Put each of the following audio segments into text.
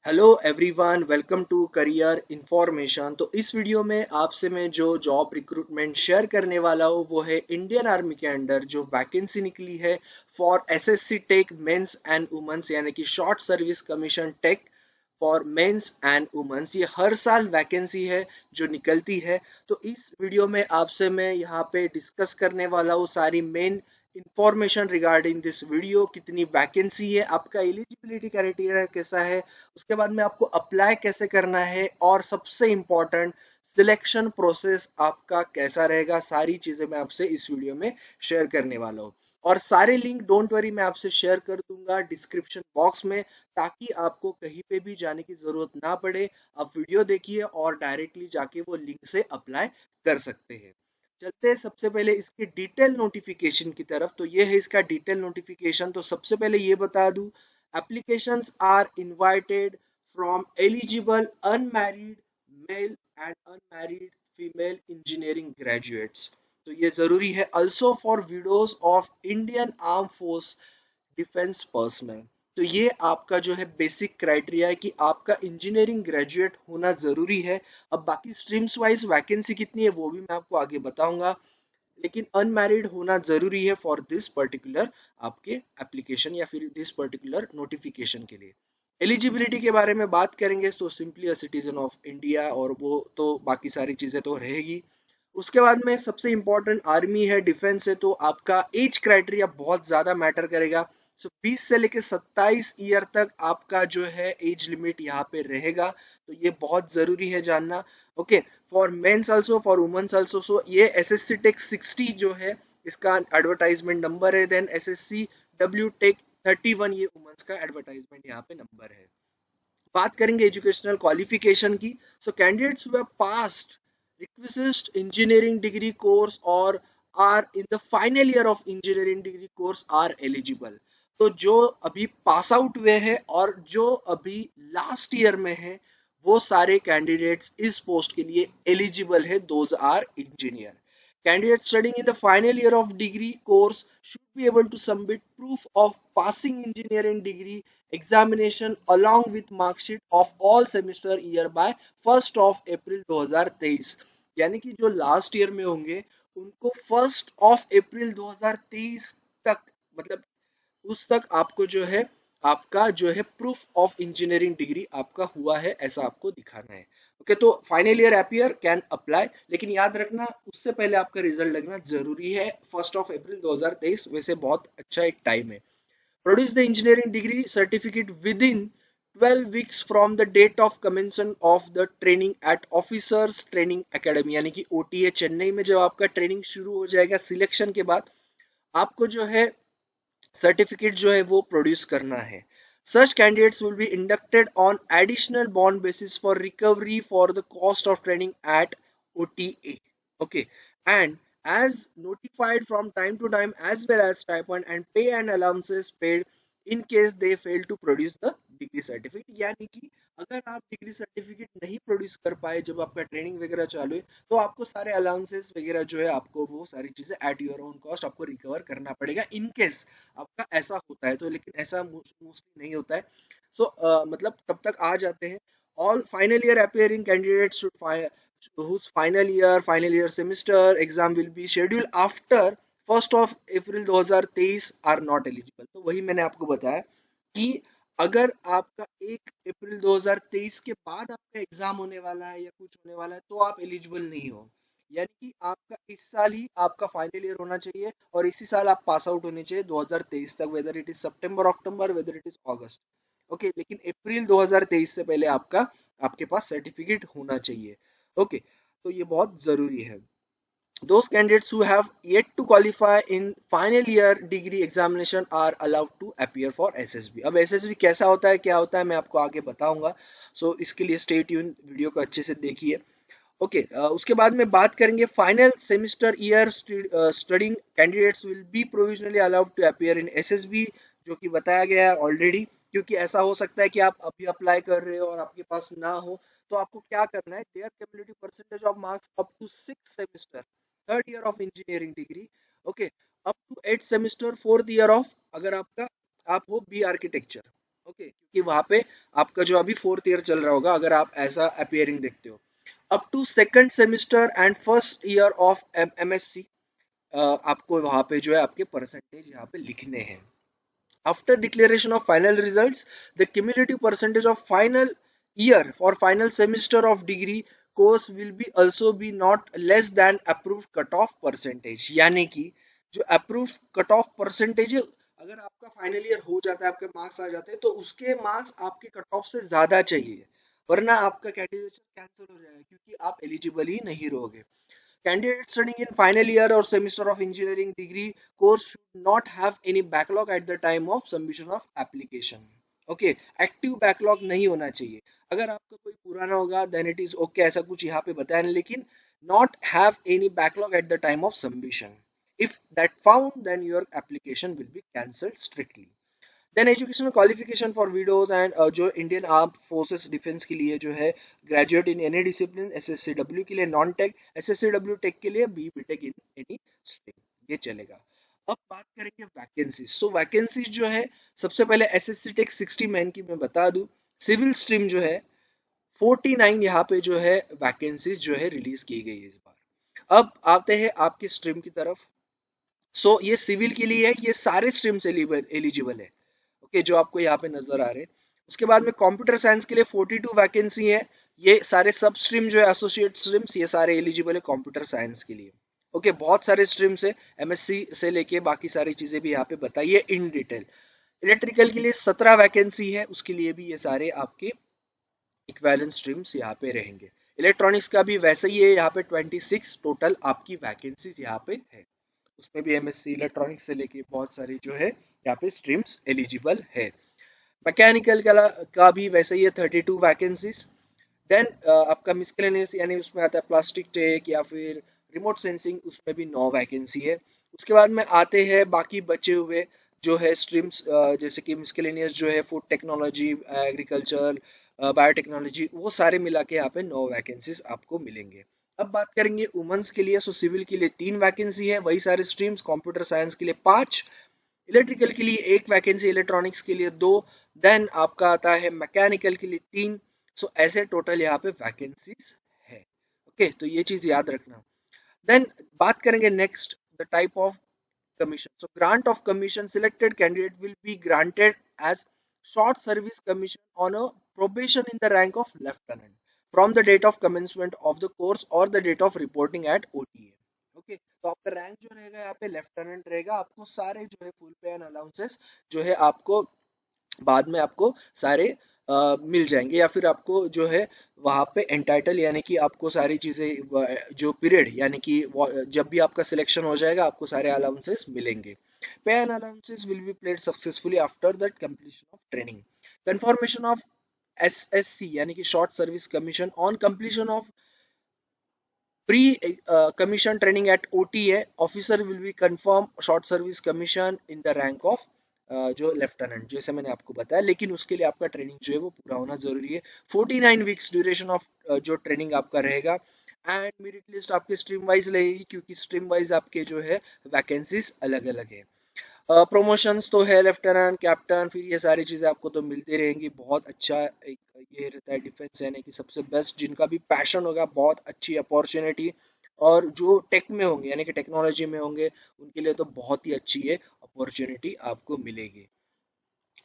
Hello everyone, welcome to career information. तो इस video में आपसे मैं जो जॉब रिक्रूटमेंट शेयर करने वाला हूँ वो है इंडियन आर्मी के अंडर जो वैकेंसी निकली है for SSC tech men's and women's, यानी कि short service commission tech for men's and women's. ये हर साल वैकेंसी है जो निकलती है। तो इस वीडियो में आपसे मैं यहाँ पे डिस्कस करने वाला हूँ सारी main information regarding this video. कितनी वैकेंसी है, आपका एलिजिबिलिटी क्राइटेरिया कैसा है, उसके बाद में आपको अप्लाई कैसे करना है, और सबसे इम्पोर्टेंट सिलेक्शन प्रोसेस आपका कैसा रहेगा। सारी चीजें मैं आपसे इस वीडियो में शेयर करने वाला हूँ। और सारे लिंक डोंट वरी मैं आपसे शेयर कर दूंगा डिस्क्रिप्शन बॉक्स में, ताकि आपको कहीं पे भी जाने की जरूरत ना पड़े। आप वीडियो देखिए और डायरेक्टली जाके वो लिंक से अप्लाई कर सकते हैं। चलते हैं सबसे पहले इसके डिटेल नोटिफिकेशन की तरफ। तो ये है इसका डिटेल नोटिफिकेशन। तो सबसे पहले ये बता दूं, applications are invited from eligible unmarried male and unmarried female engineering graduates। तो ये जरूरी है। also for widows of Indian Armed Force defence personnel. तो ये आपका जो है बेसिक क्राइटेरिया है कि आपका इंजीनियरिंग ग्रेजुएट होना जरूरी है। अब बाकी स्ट्रीम्स वाइज वैकेंसी कितनी है वो भी मैं आपको आगे बताऊंगा, लेकिन अनमैरिड होना जरूरी है फॉर दिस पर्टिकुलर आपके एप्लीकेशन या फिर दिस पर्टिकुलर नोटिफिकेशन के लिए। एलिजिबिलिटी के बारे में बात करेंगे तो simply a citizen of India, और वो तो बाकी सारी चीजें तो रहेगी। उसके बाद में सबसे इंपॉर्टेंट आर्मी है, डिफेंस है, तो आपका एज क्राइटेरिया बहुत ज्यादा मैटर करेगा। सो 20 से लेके 27 ईयर तक आपका जो है एज लिमिट यहाँ पे रहेगा। तो ये बहुत जरूरी है जानना। Okay, for mens also for womens also. So ये एसएससी टेक 60 जो है इसका एडवर्टाइजमेंट नंबर है। देन एसएससी डब्ल्यू टेक 31 ये वुमेन्स का एडवर्टाइजमेंट यहाँ पे नंबर है। बात करेंगे एजुकेशनल क्वालिफिकेशन की। So candidates who have passed requisite engineering degree course or are in the final year of engineering degree course are eligible. तो जो अभी पास आउट हुए हैं और जो अभी लास्ट ईयर में है वो सारे कैंडिडेट्स इस पोस्ट के लिए एलिजिबल है। Those are engineer. Candidates studying in the final year of degree course should be able to submit proof of passing engineering degree examination along with mark sheet of all semester year by 1st of April 2023। यानी कि जो last year में होंगे उनको 1st of April 2023 तक, मतलब उस तक आपको जो है आपका जो है प्रूफ ऑफ इंजीनियरिंग डिग्री आपका हुआ है ऐसा आपको दिखाना है। ओके, तो final year appear can apply, लेकिन याद रखना उससे पहले आपका रिजल्ट लगना जरूरी है। 1st of April 2023 वैसे बहुत अच्छा एक टाइम है। Produce the engineering degree certificate within 12 weeks from the date of commencement of the training at officers training academy, यानी कि ओटीए चेन्नई में जब आपका ट्रेनिंग शुरू हो जाएगा सिलेक्शन के बाद आपको जो है सर्टिफिकेट जो है वो प्रोड्यूस करना है। Such candidates will be inducted on additional bond basis for recovery for the cost of training at OTA. Okay, and as notified from time to time as well as stipend and pay and allowances paid in case they fail to produce the degree certificate। यानी कि अगर आप degree certificate नहीं produce कर पाए जब आपका training वगैरह चालू है तो आपको सारे अलाउंसेस वगैरह जो है आपको वो सारी चीजें एट योर ओन कॉस्ट आपको रिकवर करना पड़ेगा इन केस आपका ऐसा होता है। तो लेकिन ऐसा मोस्टली नहीं होता है। सो मतलब तब तक आ जाते हैं। All final year appearing candidates should whose final year semester exam will be scheduled after 1st of April 2023 are not eligible। तो वही मैंने आपको बताया कि अगर आपका 1 अप्रैल 2023 के बाद आपका एग्जाम होने वाला है या कुछ होने वाला है तो आप एलिजिबल नहीं हो। यानी कि आपका इस साल ही आपका फाइनल ईयर होना चाहिए और इसी साल आप पास आउट होने चाहिए 2023 तक, whether it is September October whether it is August. Okay, लेकिन अप्रैल 2023 से पहले आपका आपके पास सर्टिफिकेट होना चाहिए। ओके, तो ये बहुत जरूरी है। Those candidates who have yet to qualify in final year degree examination are allowed to appear for SSB। अब SSB कैसा होता है क्या होता है मैं आपको आगे बताऊंगा। सो इसके लिए स्टे ट्यून, वीडियो को अच्छे से देखिए। ओके, उसके बाद में बात करेंगे final semester year studying candidates will be provisionally allowed to appear in SSB, जो कि बताया गया है ऑलरेडी। क्योंकि ऐसा हो सकता है कि आप अभी अप्लाई कर रहे हो और आपके पास ना हो, तो आपको क्या करना है, their cumulative percentage of marks up to 6 semester third year of engineering degree. Okay, up to 8 semester fourth year of, अगर आपका आप हो बी आर्किटेक्चर। ओके, क्योंकि वहां पे आपका जो अभी फोर्थ ईयर चल रहा होगा अगर आप ऐसा अपियरिंग देखते हो। Up to second semester and first year of MSc आपको वहां पे जो है आपके परसेंटेज यहाँ पे लिखने हैं। After declaration of final results, the cumulative percentage of final year or final semester of degree course will be also be not less than approved cutoff percentage। यानी कि जो approved cutoff percentage है, अगर आपका फाइनल ईयर हो जाता है, आपके मार्क्स आ जाते हैं, तो उसके मार्क्स आपके कट ऑफ से ज्यादा चाहिए, वरना आपका कैंडिडेट कैंसिल हो जाएगा क्योंकि आप एलिजिबल ही नहीं रहोगे। Candidates studying in final year or semester of engineering degree course should not have any backlog at the time of submission of application। Okay, active backlog नहीं होना चाहिए। अगर आपका कोई पुराना होगा देन इट इज ओके, ऐसा कुछ यहाँ पे बताया नहीं, लेकिन not have any backlog at the time of submission. If that found then your application will be cancelled strictly. Then educational qualification for widows and जो इंडियन आर्म फोर्सेस डिफेंस के लिए जो है graduate in any discipline, SSC W के लिए non tech, SSC W tech के लिए B BTech in any stream, ये चलेगा। अब बात करेंगे वैकेंसीज। सो वैकेंसीज जो है, सबसे पहले एसएससी टेक 60 मैन की मैं बता दूं। सिविल स्ट्रीम जो है 49 यहाँ पे जो है वैकेंसीज जो है रिलीज की गई है इस बार। अब आते हैं आपके स्ट्रीम की तरफ। सो ये सिविल के लिए है, ये सारे स्ट्रीम्स एलिजिबल है। ओके, जो आपको यहाँ पे नजर आ रहे हैं। उसके बाद में कंप्यूटर साइंस के लिए 42 वैकेंसी है। ये सारे सब स्ट्रीम जो है एसोसिएट स्ट्रीम्स, ये सारे एलिजिबल है कंप्यूटर साइंस के लिए। ओके, बहुत सारे स्ट्रीम्स है, एमएससी से लेके बाकी सारी चीजें भी यहाँ पे बताइए इन डिटेल। इलेक्ट्रिकल के लिए 17 वैकेंसी है, उसके लिए भी ये सारे आपके इक्विवेलेंट स्ट्रीम्स यहाँ पे रहेंगे। इलेक्ट्रॉनिक्स का भी वैसे ही है, यहाँ पे 26 टोटल आपकी वैकेंसीज यहाँ पे है। उसमें भी एमएससी इलेक्ट्रॉनिक्स से लेके बहुत सारी जो है यहाँ पे स्ट्रीम्स एलिजिबल है। मैकेनिकल का भी वैसे ही है, 32 वैकेंसीज। देन आपका मिसलेनियस यानी उसमें आता है प्लास्टिक टेक या फिर रिमोट सेंसिंग, उसमें भी 9 वैकेंसी है। उसके बाद में आते हैं बाकी बचे हुए जो है स्ट्रीम्स, जैसे कि मिसलेनियस जो है फूड टेक्नोलॉजी, एग्रीकल्चर, बायोटेक्नोलॉजी, वो सारे मिला के यहाँ पे 9 वैकेंसीज आपको मिलेंगे। अब बात करेंगे वुमेन्स के लिए। सो सिविल के लिए 3 वैकेंसी है, वही सारे स्ट्रीम्स। कंप्यूटर साइंस के लिए 5, इलेक्ट्रिकल के लिए 1 वैकेंसी, इलेक्ट्रॉनिक्स के लिए 2, देन आपका आता है मैकेनिकल के लिए 3। सो ऐसे टोटल यहाँ पे वैकेंसीज है। ओके, तो ये चीज याद रखना। देन बात करेंगे next, the type of commission. So grant of commission, selected candidate will be granted as short service commission on a probation in the rank of lieutenant from the date of commencement of the course or the date of reporting at OTA। Okay, तो आपका rank जो रहेगा यहाँ पे lieutenant रहेगा। आपको सारे जो है फुल पे एंड अलाउंसेस जो है आपको बाद में आपको सारे मिल जाएंगे, या फिर आपको जो है वहां पे एंटाइटल यानी कि आपको सारी चीजें जो पीरियड यानी कि जब भी आपका सिलेक्शन हो जाएगा आपको सारे अलाउंसेस मिलेंगे। पे and allowances will be played successfully after that completion of training. Confirmation of SSC यानी कि short service commission on completion of pre commission training at OTA, officer will be confirm short service commission in the rank of जो lieutenant, जैसे मैंने आपको बताया, लेकिन उसके लिए आपका ट्रेनिंग जो है वो पूरा होना जरूरी है। 49 वीक्स ड्यूरेशन ऑफ जो ट्रेनिंग आपका रहेगा। एंड मेरिट लिस्ट आपके स्ट्रीम वाइज रहेगी, क्योंकि स्ट्रीम वाइज आपके जो है वैकेंसीज अलग अलग है। प्रमोशंस तो है, लेफ्टिनेंट, कैप्टन, फिर ये सारी चीज़ें आपको तो मिलती रहेंगी। बहुत अच्छा एक ये रहता है डिफेंस यानी कि सबसे बेस्ट, जिनका भी पैशन होगा बहुत अच्छी अपॉर्चुनिटी, और जो टेक में होंगे यानी कि टेक्नोलॉजी में होंगे उनके लिए तो बहुत ही अच्छी ये अपॉर्चुनिटी आपको मिलेगी।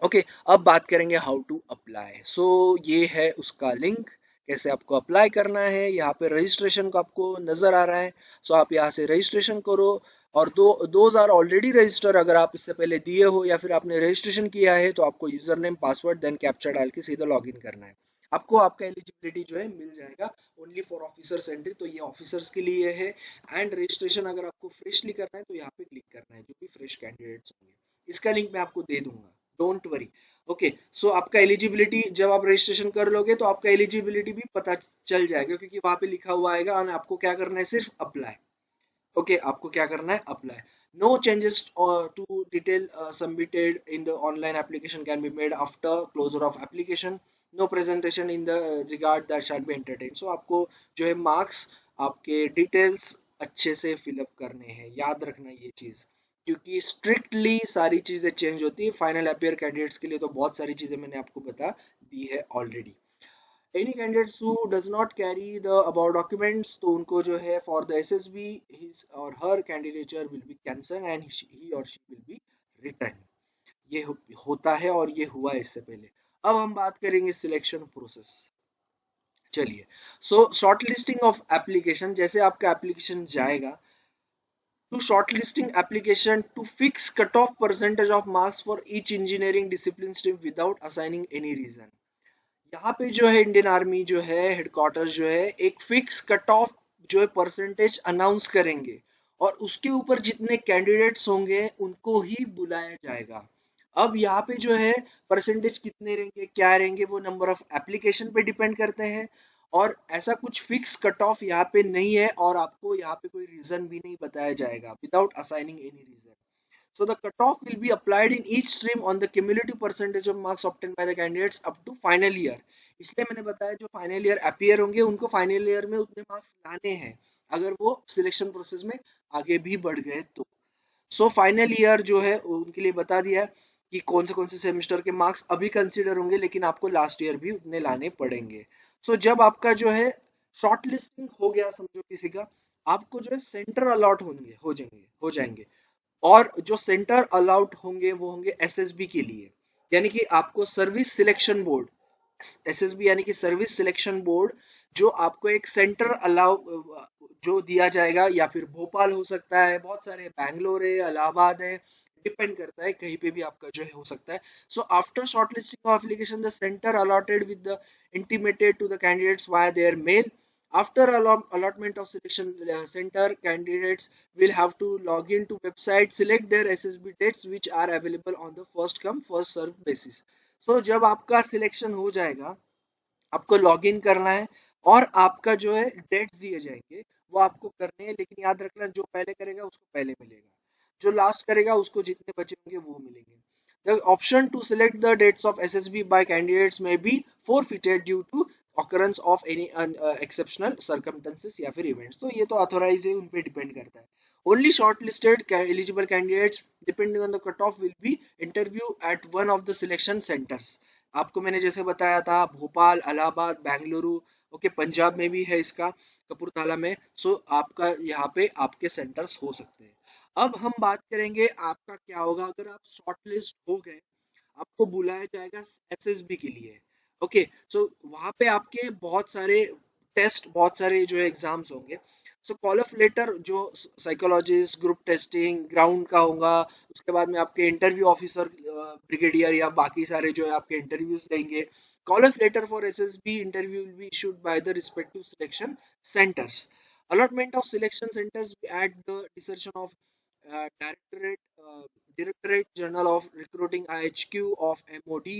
ओके, अब बात करेंगे हाउ टू अप्लाई। सो ये है उसका लिंक, कैसे आपको अप्लाई करना है। यहाँ पे रजिस्ट्रेशन का आपको नजर आ रहा है। सो आप यहाँ से रजिस्ट्रेशन करो, और दोज आर ऑलरेडी रजिस्टर। अगर आप इससे पहले दिए हो या फिर आपने रजिस्ट्रेशन किया है तो आपको user name, password, then captcha डाल के सीधा लॉग इन करना है। आपको आपका एलिजिबिलिटी जो है मिल जाएगा ओनली फॉर ऑफिसर्स एंट्री, तो ये ऑफिसर्स के लिए है। एंड रजिस्ट्रेशन अगर आपको फ्रेशली करना है तो यहाँ पे क्लिक करना है, जो भी फ्रेश कैंडिडेट्स होंगे। इसका लिंक मैं आपको दे दूंगा, डोंट वरी। ओके, सो आपका एलिजिबिलिटी जब आप रजिस्ट्रेशन कर लोगे तो आपका एलिजिबिलिटी भी पता चल जाएगा, क्योंकि वहां पे लिखा हुआ आएगा और आपको क्या करना है, सिर्फ अप्लाई। ओके, आपको क्या करना है, apply. No changes to detail submitted in the online application can be made after closure of application. No presentation in the regard that shall be entertain. So आपको जो है मार्क्स, आपके डिटेल्स अच्छे से फिलअप करने हैं, याद रखना ये चीज। क्योंकि स्ट्रिक्टली सारी चीजें चेंज होती है। फाइनल अपियर कैंडिडेट्स के लिए तो बहुत सारी चीजें मैंने आपको बता दी है already. Any candidates who does not carry the about documents, तो उनको जो है for the SSB his or her candidature will be cancel and he or she will be return. ये होता है और ये हुआ इससे पहले। अब हम बात करेंगे सिलेक्शन प्रोसेस। चलिए, so short listing of application, जैसे आपका एप्लीकेशन जाएगा to shortlisting application to fix cutoff percentage of marks for each engineering discipline stream without assigning any reason। यहाँ पे जो है इंडियन आर्मी जो है हेडक्वार्टर जो है एक फिक्स कट ऑफ जो है परसेंटेज अनाउंस करेंगे और उसके ऊपर जितने कैंडिडेट्स होंगे उनको ही बुलाया जाएगा। अब यहाँ पे जो है परसेंटेज कितने रहेंगे क्या रहेंगे वो नंबर ऑफ एप्लीकेशन पे डिपेंड करते हैं और ऐसा कुछ फिक्स कट ऑफ यहाँ पे नहीं है और आपको यहाँ पे कोई रीजन भी नहीं बताया जाएगा without assigning any reason. So the cutoff will be applied in each stream on the cumulative percentage of marks obtained by the candidates up to final year। इसलिए मैंने बताया जो फाइनल ईयर अपियर होंगे उनको फाइनल ईयर में उतने marks लाने हैं अगर वो सिलेक्शन प्रोसेस में आगे भी बढ़ गए तो। सो फाइनल ईयर जो है उनके लिए बता दिया है कि कौन से सेमेस्टर के मार्क्स अभी कंसीडर होंगे लेकिन आपको लास्ट ईयर भी उतने लाने पड़ेंगे। सो जब आपका जो है शॉर्ट लिस्टिंग हो गया समझो किसी का, आपको जो है सेंटर अलॉट होंगे हो जाएंगे और जो सेंटर अलाउड होंगे वो होंगे एसएसबी के लिए, यानी कि आपको सर्विस सिलेक्शन बोर्ड, एसएसबी यानी कि सर्विस सिलेक्शन बोर्ड जो आपको एक सेंटर अलाउ जो दिया जाएगा, या फिर भोपाल हो सकता है, बहुत सारे बैंगलोर है, इलाहाबाद है, डिपेंड करता है कहीं पे भी आपका जो है हो सकता है। So after shortlisting of application the centre allotted with the intimated to the candidates via their mail। After allotment of selection center, candidates will have to log in to website, select their SSB dates which are available on the first come first serve basis। So जब आपका selection हो जाएगा आपको log in करना है और आपका जो है डेट्स दिए जाएंगे वो आपको करने हैं, लेकिन याद रखना जो पहले करेगा उसको पहले मिलेगा, जो लास्ट करेगा उसको जितने बचे होंगे वो मिलेंगे। The option to select the dates of SSB by candidates may be forfeited due to occurrence of any exceptional circumstances या फिर events। तो ये तो ऑथोराइज है उन पे डिपेंड करता है। Only shortlisted eligible candidates depending on the cutoff will be interview at one of the selection centers। आपको मैंने जैसे बताया था भोपाल, इलाहाबाद, बेंगलुरु, ओके पंजाब में भी है इसका, कपूरथला में। सो आपका यहाँ पे आपके सेंटर्स हो सकते हैं। अब हम बात करेंगे आपका क्या होगा अगर आप शॉर्टलिस्ट हो गए, आपको बुलाया जाएगा एसएसबी के लिए। ओके, सो वहां पे आपके बहुत सारे टेस्ट, बहुत सारे जो है एग्जाम्स होंगे। सो कॉल ऑफ लेटर जो साइकोलॉजिस्ट, ग्रुप टेस्टिंग, ग्राउंड का होगा, उसके बाद में आपके इंटरव्यू ऑफिसर, ब्रिगेडियर या बाकी सारे जो है आपके इंटरव्यूज लेंगे। Call of letter for SSB interview will be issued by the respective selection centres. Allotment of selection centers at the discretion of Directorate Directorate General of Recruiting IHQ of MOD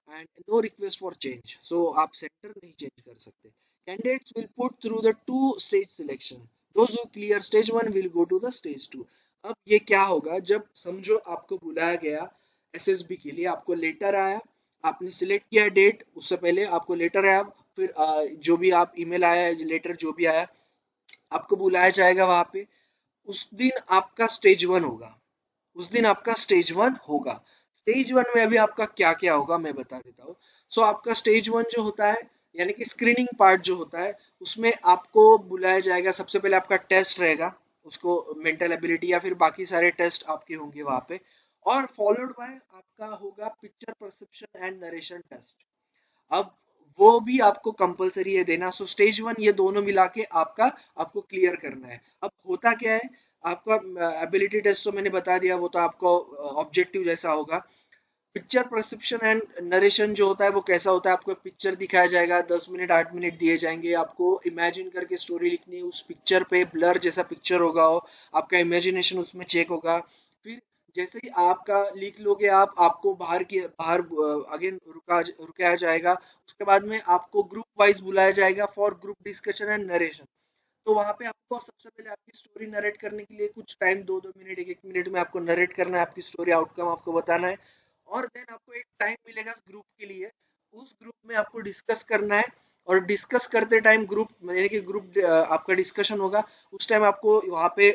and no request for change। So आप centre नहीं change कर सकते। Candidates will put through the two-stage selection। Those who clear stage one will go to the stage two। अब ये क्या होगा जब समझो आपको बुलाया गया एसएसबी के लिए, आपको लेटर आया, आपने सिलेक्ट किया डेट, उससे पहले आपको लेटर आया, फिर जो भी आप ईमेल आया लेटर जो भी आया आपको बुलाया जाएगा वहां पे। उस दिन आपका स्टेज वन होगा, उस दिन आपका स्टेज वन होगा। स्टेज वन में अभी आपका क्या क्या होगा मैं बता देता हूँ। सो आपका स्टेज वन जो होता है यानी कि स्क्रीनिंग पार्ट जो होता है उसमें आपको बुलाया जाएगा। सबसे पहले आपका टेस्ट रहेगा, उसको मेंटल एबिलिटी या फिर बाकी सारे टेस्ट आपके होंगे वहां पे, और फॉलोड बाय आपका होगा picture perception and narration test. अब वो भी आपको कंपलसरी है देना। सो स्टेज वन ये दोनों मिला के आपका आपको क्लियर करना है। अब होता क्या है आपका एबिलिटी टेस्ट तो मैंने बता दिया, वो तो आपको ऑब्जेक्टिव जैसा होगा। पिक्चर परसेप्शन एंड नरेशन जो होता है वो कैसा होता है, आपको पिक्चर दिखाया जाएगा, 10 मिनट 8 मिनट दिए जाएंगे, आपको इमेजिन करके स्टोरी लिखनी है, उस पिक्चर पे ब्लर जैसा पिक्चर होगा हो, आपका इमेजिनेशन उसमें चेक होगा। फिर जैसे ही आपका लिख लोगे आपको बाहर अगेन रुकाया जाएगा। उसके बाद में आपको ग्रुप वाइज बुलाया जाएगा for group discussion and narration. तो वहां पे आपको सबसे पहले आपकी स्टोरी नरेट करने के लिए कुछ टाइम, 2-2 मिनट 1-1 मिनट में आपको नरेट करना है, आपकी स्टोरी आउटकम आपको बताना है। और देन आपको एक टाइम मिलेगा ग्रुप के लिए, उस ग्रुप में आपको डिस्कस करना है। और डिस्कस करते टाइम ग्रुप यानी कि ग्रुप आपका डिस्कशन होगा, उस टाइम आपको वहाँ पे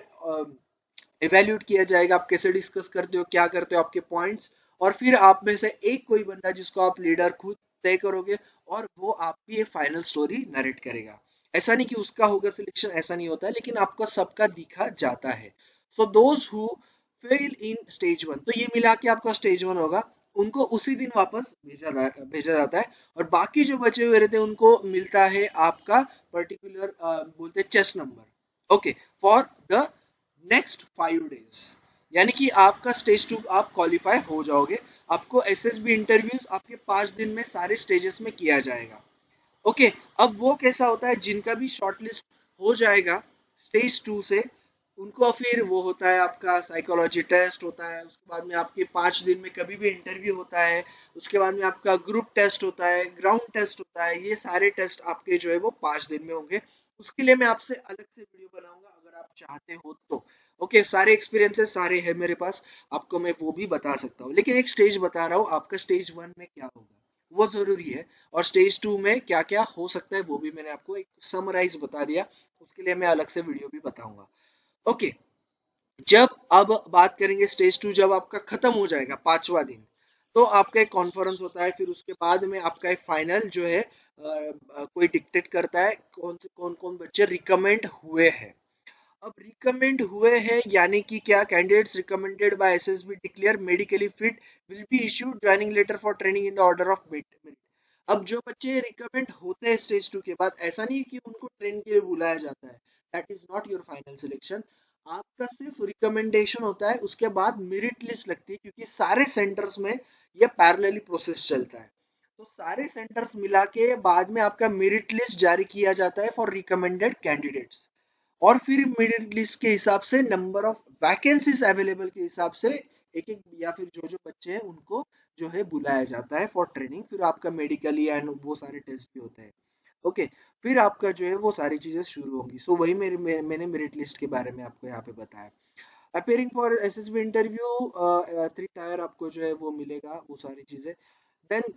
इवेल्यूट किया जाएगा, आप कैसे डिस्कस करते हो, क्या करते हो, आपके पॉइंट्स, और फिर आप में से एक कोई बंदा जिसको आप लीडर खुद तय करोगे, और वो आपकी ये फाइनल स्टोरी नरेट करेगा। ऐसा नहीं कि उसका होगा सिलेक्शन, ऐसा नहीं होता है, लेकिन आपका सबका दिखा जाता है। So those who fail in stage one, तो ये मिला के आपका स्टेज वन होगा, उनको उसी दिन वापस भेजा जाता है, और बाकी जो बचे हुए रहते हैं उनको मिलता है आपका पर्टिकुलर बोलते हैं chest number, okay, for the next 5 days. यानी कि आपका स्टेज टू आप क्वालिफाई हो जाओगे। आपको एसएसबी इंटरव्यूज आपके 5 दिन में सारे स्टेजेस में किया जाएगा। ओके, अब वो कैसा होता है, जिनका भी शॉर्टलिस्ट हो जाएगा स्टेज टू से, उनको फिर वो होता है आपका साइकोलॉजी टेस्ट होता है, उसके बाद में आपके 5 दिन में कभी भी इंटरव्यू होता है, उसके बाद में आपका ग्रुप टेस्ट होता है, ग्राउंड टेस्ट होता है, ये सारे टेस्ट आपके जो है वो 5 दिन में होंगे। उसके लिए मैं आपसे अलग से वीडियो बनाऊंगा अगर आप चाहते हो तो। ओके, सारे एक्सपीरियंसेस सारे हैं मेरे पास, आपको मैं वो भी बता सकता हूँ, लेकिन एक स्टेज बता रहा हूँ आपका स्टेज वन में क्या होगा वो जरूरी है, और स्टेज टू में क्या क्या हो सकता है वो भी मैंने आपको एक समराइज बता दिया, उसके लिए मैं अलग से वीडियो भी बताऊंगा। ओके, जब अब बात करेंगे स्टेज टू, जब आपका खत्म हो जाएगा 5वां दिन, तो आपका एक कॉन्फ्रेंस होता है, फिर उसके बाद में आपका एक फाइनल जो है कोई डिक्टेट करता है कौन कौन बच्चे रिकमेंड हुए हैं। अब रिकमेंड हुए हैं यानी कि क्या, candidates recommended by SSB declare medically fit will be issued joining letter for training in the order of merit. अब जो बच्चे रिकमेंड होते हैं स्टेज टू के बाद, ऐसा नहीं कि उनको ट्रेन के लिए बुलाया जाता है, that is not your final selection. आपका सिर्फ रिकमेंडेशन होता है, उसके बाद मेरिट लिस्ट लगती है, क्योंकि सारे सेंटर्स में ये पैरेलली प्रोसेस चलता है। तो सारे सेंटर्स मिला के बाद में आपका मेरिट लिस्ट जारी किया जाता है फॉर रिकमेंडेड कैंडिडेट्स, और फिर मेरिट लिस्ट के हिसाब से नंबर ऑफ वैकेंसीज अवेलेबल के हिसाब से एक एक या फिर जो जो बच्चे हैं उनको जो है बुलाया जाता है फॉर ट्रेनिंग, फिर आपका मेडिकली एंड वो सारे टेस्ट भी होते हैं। ओके, फिर आपका जो है वो सारी चीजें शुरू होंगी। सो वही मैंने मेरिट लिस्ट के बारे में आपको यहाँ पे बताया। Appearing for SSB interview 3 tyre आपको जो है वो मिलेगा, वो सारी चीजें। देन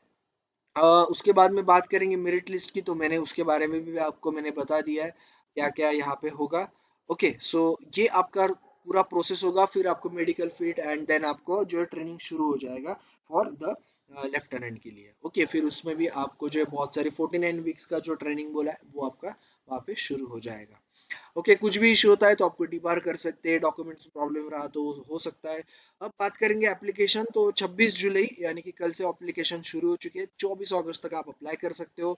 उसके बाद में बात करेंगे मेरिट लिस्ट की, तो मैंने उसके बारे में भी आपको मैंने बता दिया है क्या क्या यहाँ पे होगा। ओके, सो ये आपका पूरा प्रोसेस होगा, फिर आपको मेडिकल फिट एंड देन आपको जो है ट्रेनिंग शुरू हो जाएगा फॉर द लेफ्टिनेंट के लिए। ओके, फिर उसमें भी आपको जो है बहुत सारे 49 वीक्स का जो ट्रेनिंग बोला है वो आपका वहाँ पे शुरू हो जाएगा। ओके, कुछ भी इशू होता है तो आपको डिबार कर सकते हैं, डॉक्यूमेंट्स प्रॉब्लम रहा तो हो सकता है। अब बात करेंगे एप्लीकेशन, तो 26 जुलाई यानी कि कल से एप्लीकेशन शुरू हो चुके हैं, 24 अगस्त तक आप अप्लाई कर सकते हो।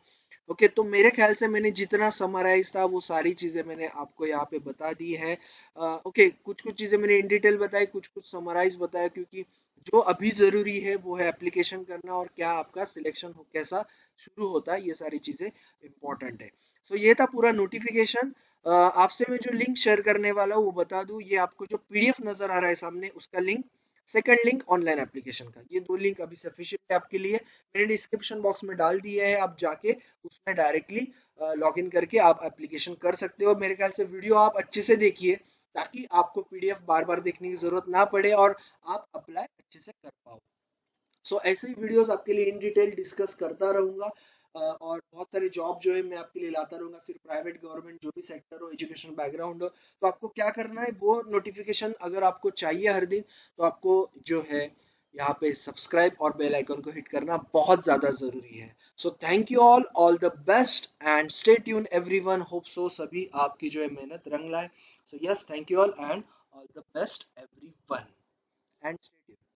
ओके, तो मेरे ख्याल से मैंने जितना समराइज था वो सारी चीज़ें मैंने आपको यहाँ पे बता दी है। ओके, कुछ कुछ चीज़ें मैंने इन डिटेल बताई, कुछ कुछ समराइज बताया, क्योंकि जो अभी ज़रूरी है वो है एप्लीकेशन करना, और क्या आपका सिलेक्शन कैसा शुरू होता है, ये सारी चीज़ें इंपॉर्टेंट है। सो ये था पूरा नोटिफिकेशन। आपसे मैं जो लिंक शेयर करने वाला हूँ वो बता दूं, ये आपको जो पीडीएफ नजर आ रहा है सामने उसका link, second link online application का, ये दो लिंक अभी सफिशिएंट है आपके लिए, मैंने डिस्क्रिप्शन बॉक्स में डाल दिया है, आप जाके उसमें डायरेक्टली लॉग इन करके आप एप्लीकेशन कर सकते हो। मेरे ख्याल से वीडियो आप अच्छे से देखिए, ताकि आपको पीडीएफ बार बार देखने की जरूरत ना पड़े और आप अप्लाई अच्छे से कर पाओ। सो ऐसे ही वीडियोस आपके लिए इन डिटेल डिस्कस करता रहूंगा, और बहुत सारे जॉब जो है मैं आपके लिए लाता रहूंगा, फिर प्राइवेट गवर्नमेंट जो भी सेक्टर हो, एजुकेशन बैकग्राउंड हो। तो आपको क्या करना है, वो नोटिफिकेशन अगर आपको चाहिए हर दिन, तो आपको जो है यहाँ पे सब्सक्राइब और बेल आइकन को हिट करना बहुत ज़्यादा ज़रूरी है। So thank you all the best and stay tune everyone, hope so सभी आपकी जो है मेहनत रंग लाए। So yes, thank you all and all the best everyone, and stay tune.